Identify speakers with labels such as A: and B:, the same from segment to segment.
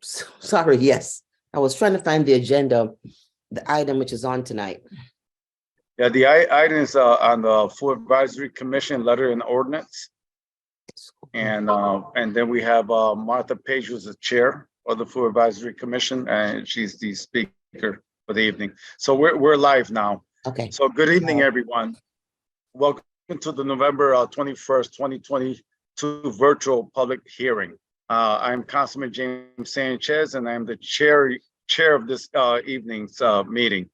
A: Sorry, yes. I was trying to find the agenda, the item which is on tonight.
B: Yeah, the item is on the Food Advisory Commission letter and ordinance. And then we have Martha Page, who's the chair of the Food Advisory Commission, and she's the speaker for the evening. So we're live now.
A: Okay.
B: So good evening, everyone. Welcome to the November 21st, 2022 virtual public hearing. I'm Councilman James Sanchez, and I'm the chair of this evening's meeting.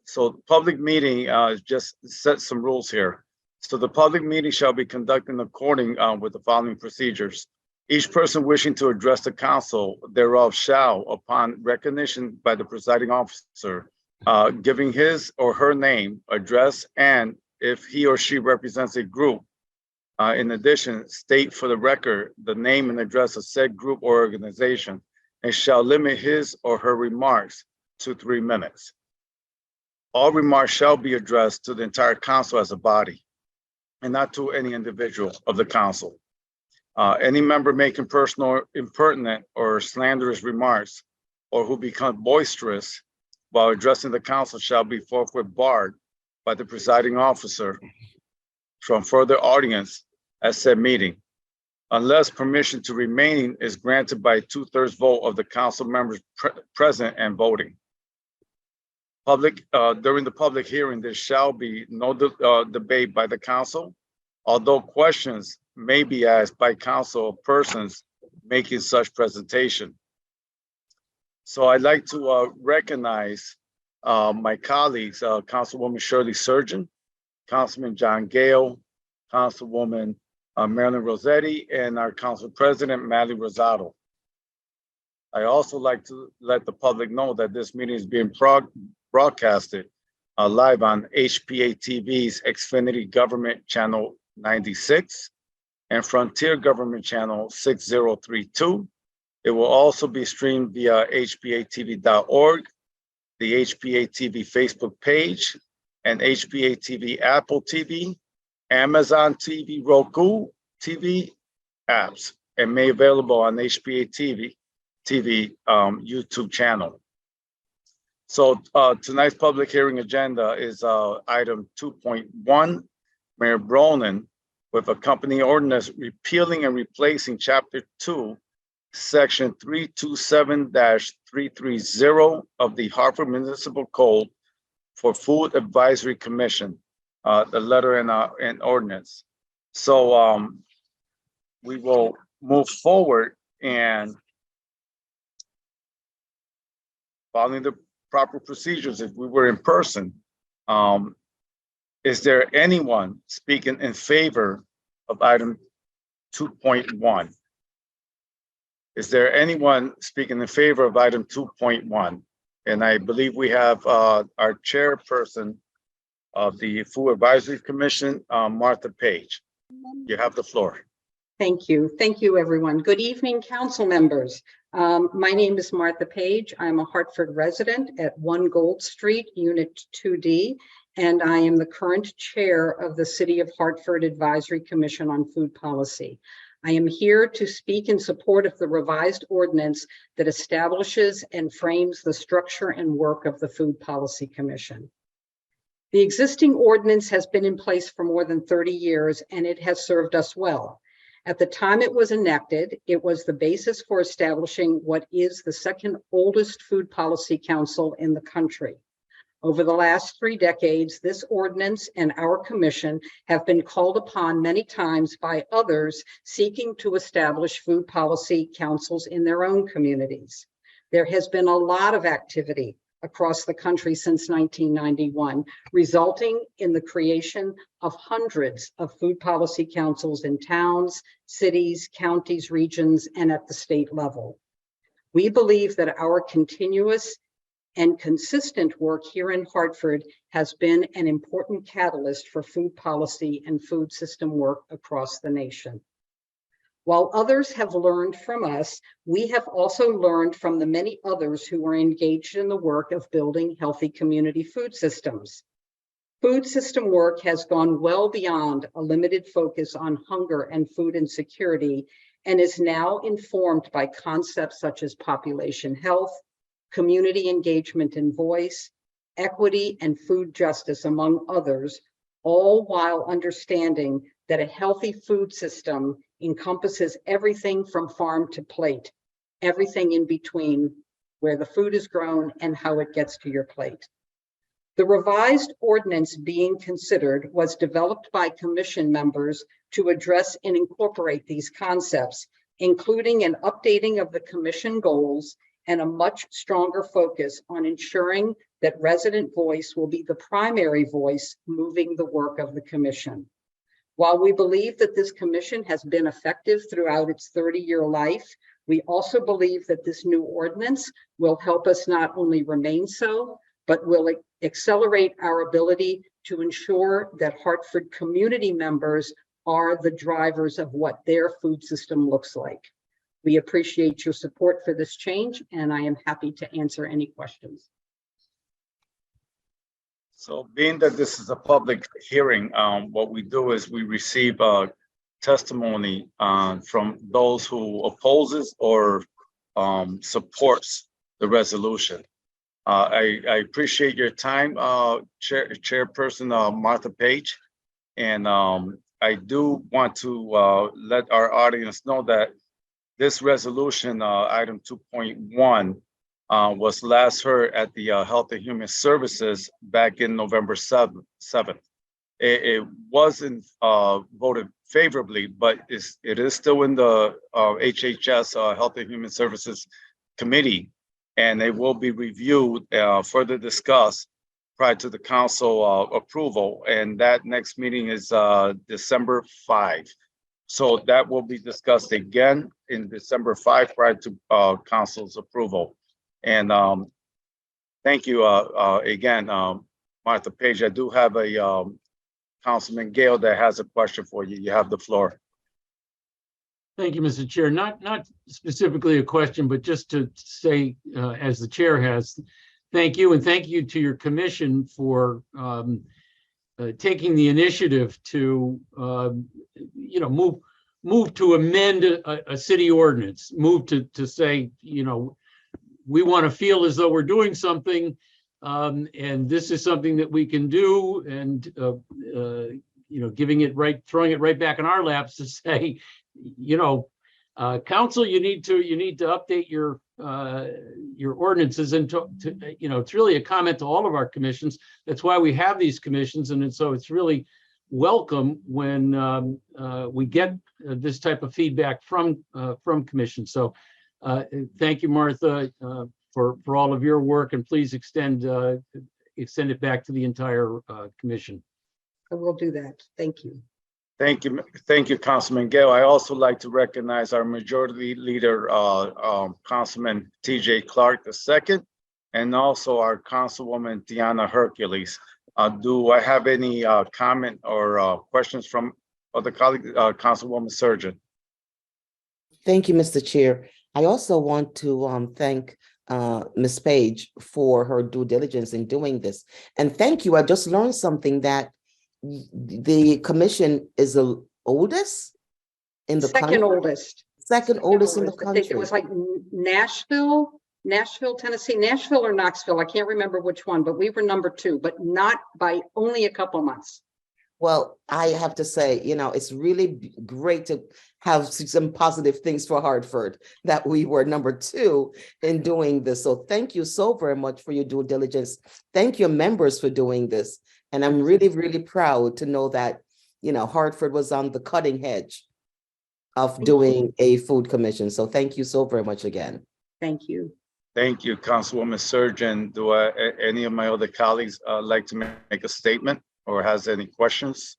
B: So public meeting just set some rules here. So the public meeting shall be conducted according with the following procedures. Each person wishing to address the council thereof shall, upon recognition by the presiding officer, giving his or her name, address, and if he or she represents a group, in addition, state for the record the name and address of said group or organization, and shall limit his or her remarks to 3 minutes. All remarks shall be addressed to the entire council as a body, and not to any individual of the council. Any member making personal, impertinent, or slanderous remarks, or who become boisterous while addressing the council shall be forthwith barred by the presiding officer from further audience at said meeting, unless permission to remain is granted by 2/3 vote of the council members present and voting. During the public hearing, there shall be no debate by the council, although questions may be asked by council persons making such presentation. So I'd like to recognize my colleagues, Councilwoman Shirley Surgeon, Councilman John Gale, Councilwoman Marilyn Rossetti, and our Council President, Maddie Rosado. I also like to let the public know that this meeting is being broadcasted live on HPA-TV's Xfinity Government Channel 96 and Frontier Government Channel 6032. It will also be streamed via hpa-tv.org, the HPA-TV Facebook page, and HPA-TV Apple TV, Amazon TV, Roku TV apps, and made available on HPA-TV YouTube channel. So tonight's public hearing agenda is item 2.1, Mayor Bronin, with a company ordinance repealing and replacing Chapter 2, Section 327-330 of the Hartford Municipal Code for Food Advisory Commission, the letter and ordinance. So we will move forward and following the proper procedures. If we were in person, is there anyone speaking in favor of item 2.1? Is there anyone speaking in favor of item 2.1? And I believe we have our chairperson of the Food Advisory Commission, Martha Page. You have the floor.
C: Thank you. Thank you, everyone. Good evening, council members. My name is Martha Page. I'm a Hartford resident at 1 Gold Street, Unit 2D, and I am the current chair of the City of Hartford Advisory Commission on Food Policy. I am here to speak in support of the revised ordinance that establishes and frames the structure and work of the Food Policy Commission. The existing ordinance has been in place for more than 30 years, and it has served us well. At the time it was enacted, it was the basis for establishing what is the second oldest food policy council in the country. Over the last 3 decades, this ordinance and our commission have been called upon many times by others seeking to establish food policy councils in their own communities. There has been a lot of activity across the country since 1991, resulting in the creation of hundreds of food policy councils in towns, cities, counties, regions, and at the state level. We believe that our continuous and consistent work here in Hartford has been an important catalyst for food policy and food system work across the nation. While others have learned from us, we have also learned from the many others who are engaged in the work of building healthy community food systems. Food system work has gone well beyond a limited focus on hunger and food insecurity and is now informed by concepts such as population health, community engagement and voice, equity, and food justice, among others, all while understanding that a healthy food system encompasses everything from farm to plate, everything in between, where the food is grown and how it gets to your plate. The revised ordinance being considered was developed by commission members to address and incorporate these concepts, including an updating of the commission goals and a much stronger focus on ensuring that resident voice will be the primary voice moving the work of the commission. While we believe that this commission has been effective throughout its 30-year life, we also believe that this new ordinance will help us not only remain so, but will accelerate our ability to ensure that Hartford community members are the drivers of what their food system looks like. We appreciate your support for this change, and I am happy to answer any questions.
B: So being that this is a public hearing, what we do is we receive testimony from those who opposes or supports the resolution. I appreciate your time, Chairperson Martha Page, and I do want to let our audience know that this resolution, item 2.1, was last heard at the Health and Human Services back in November 7th. It wasn't voted favorably, but it is still in the HHS, Health and Human Services Committee, and it will be reviewed, further discussed prior to the council approval. And that next meeting is December 5. So that will be discussed again in December 5 prior to council's approval. And thank you again, Martha Page. I do have a Councilman Gale that has a question for you. You have the floor.
D: Thank you, Mr. Chair. Not specifically a question, but just to say, as the chair has, thank you, and thank you to your commission for taking the initiative to move to amend a city ordinance, move to say, we want to feel as though we're doing something, and this is something that we can do, and throwing it right back in our laps to say, council, you need to update your ordinances, and it's really a comment to all of our commissions. That's why we have these commissions, and so it's really welcome when we get this type of feedback from commissions. So thank you, Martha, for all of your work, and please extend it back to the entire commission.
C: I will do that. Thank you.
B: Thank you, Councilman Gale. I also like to recognize our majority leader, Councilman TJ Clark II, and also our Councilwoman Deanna Hercules. Do I have any comment or questions from other colleagues? Councilwoman Surgeon.
A: Thank you, Mr. Chair. I also want to thank Ms. Page for her due diligence in doing this. And thank you. I just learned something, that the commission is the oldest in the country. Second oldest in the country.
C: I think it was like Nashville, Tennessee, Nashville or Knoxville. I can't remember which one, but we were number 2, but not by only a couple months.
A: Well, I have to say, it's really great to have some positive things for Hartford, that we were number 2 in doing this. So thank you so very much for your due diligence. Thank your members for doing this. And I'm really, really proud to know that, Hartford was on the cutting edge of doing a food commission. So thank you so very much again.
C: Thank you.
B: Thank you, Councilwoman Surgeon. Do any of my other colleagues like to make a statement or has any questions?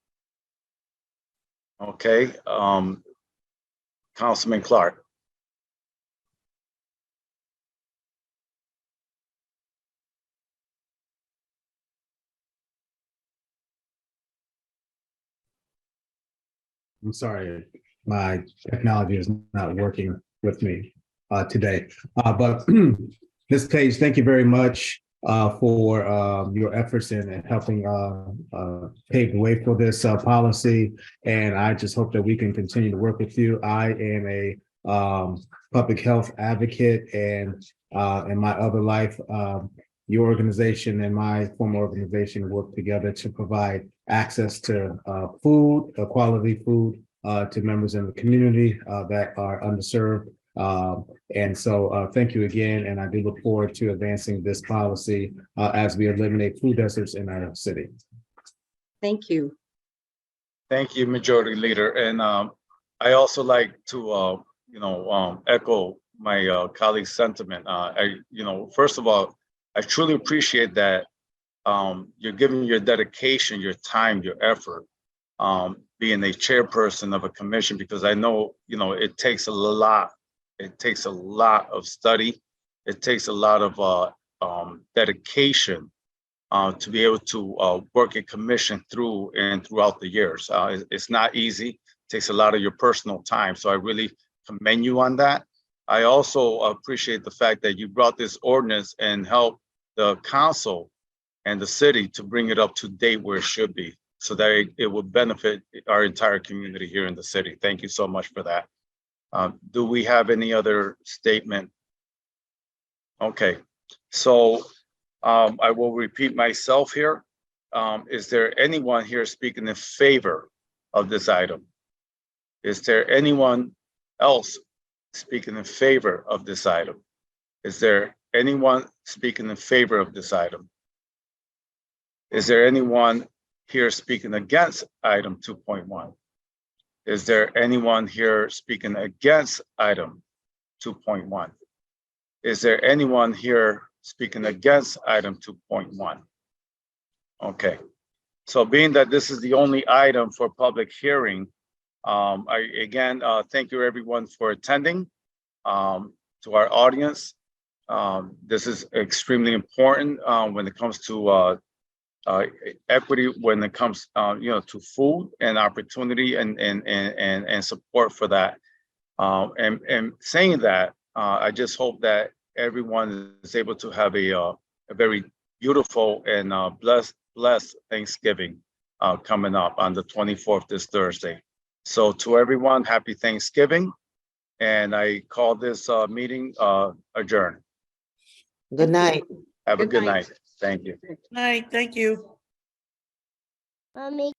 B: Okay, Councilman Clark.
E: I'm sorry, my technology is not working with me today. But Ms. Page, thank you very much. for your efforts in helping pave the way for this policy. And I just hope that we can continue to work with you. I am a public health advocate, and in my other life, your organization and my former organization work together to provide access to food, quality food, to members in the community that are underserved. And so thank you again, and I do look forward to advancing this policy as we eliminate food deserts in our city.
C: Thank you.
B: Thank you, Majority Leader. And I also like to, echo my colleague's sentiment. First of all, I truly appreciate that you're giving your dedication, your time, your effort, being a chairperson of a commission, because I know, it takes a lot. It takes a lot of study. It takes a lot of dedication to be able to work a commission through and throughout the years. It's not easy. It takes a lot of your personal time. So I really commend you on that. I also appreciate the fact that you brought this ordinance and helped the council and the city to bring it up to date where it should be, so that it will benefit our entire community here in the city. Thank you so much for that. Do we have any other statement? Okay, so I will repeat myself here. Is there anyone here speaking in favor of this item? Is there anyone else speaking in favor of this item? Is there anyone speaking in favor of this item? Is there anyone here speaking against item 2.1? Is there anyone here speaking against item 2.1? Is there anyone here speaking against item 2.1? Okay, so being that this is the only item for public hearing, I again thank you everyone for attending. To our audience, this is extremely important when it comes to equity, when it comes to food and opportunity and support for that. And saying that, I just hope that everyone is able to have a very beautiful and blessed Thanksgiving coming up on the 24th, this Thursday. So to everyone, happy Thanksgiving. And I call this meeting adjourned.
A: Good night.
B: Have a
C: Good
B: good
C: night.
B: night. Thank you.
F: Night, thank you.
G: Mommy.